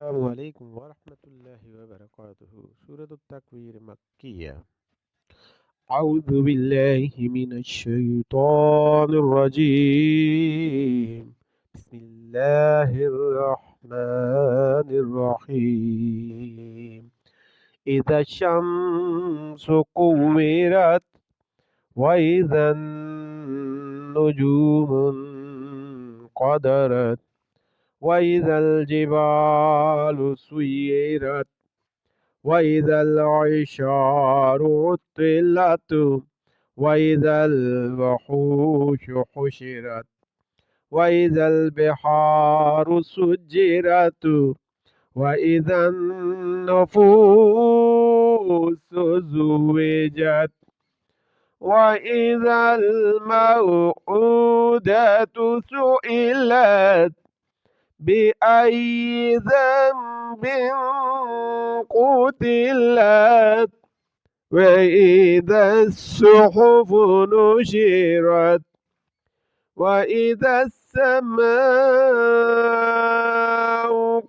السلام عليكم ورحمة الله وبركاته. سورة التكوير مكية. أعوذ بالله من الشيطان الرجيم. بسم الله الرحمن الرحيم. إذا الشمس كورت وإذا النجوم انقدرت وإذا الجبال سيرت وإذا العشار عطلت وإذا الوحوش حشرت وإذا البحار سجرت وإذا النفوس زوجت وإذا الموءودة سئلت بأي ذنب قتلت وإذا الصحف نشرت وإذا السماء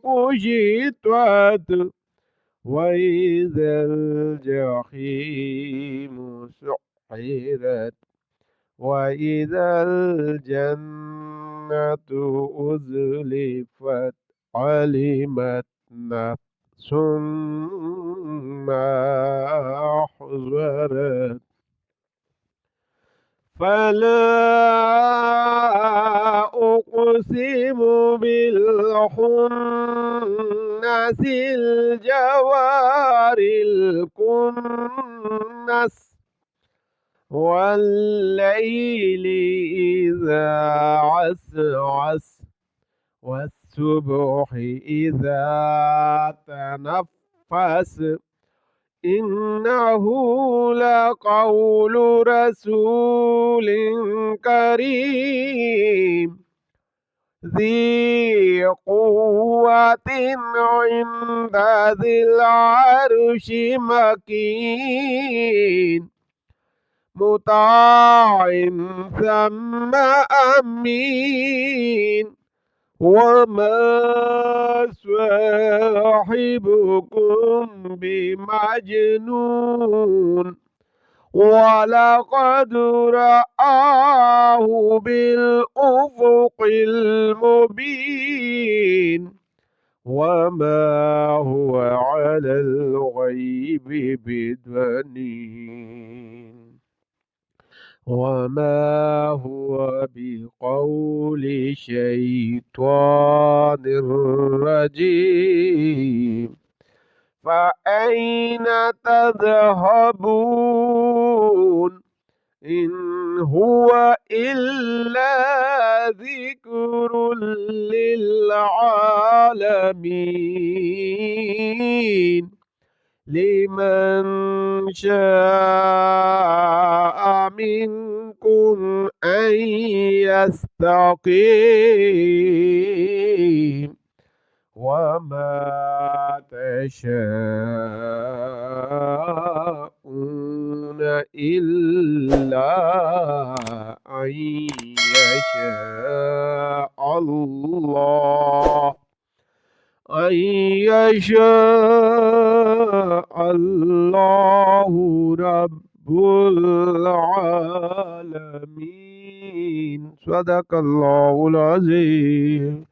كشطت وإذا الجحيم سعرت وإذا الجنة أزلفت علمت نفس ما أحضرت فلا أقسم بالخنس الجوار الكنس والليل إذا عسعس والصبح إذا تنفس إنه لقول رسول كريم ذي قوة عند ذي العرش مكين مطاع ثم أمين وما صاحبكم بمجنون ولقد رآه بالأفق المبين وما هو على الغيب بضنين وما هو بقول شيطان رجيم فأين تذهبون إن هو إلا ذكر للعالمين لمن شاء منكم أن يستقيم وما تشاءون إلا أن يشاء الله رب العالمين. صدق الله العظيم.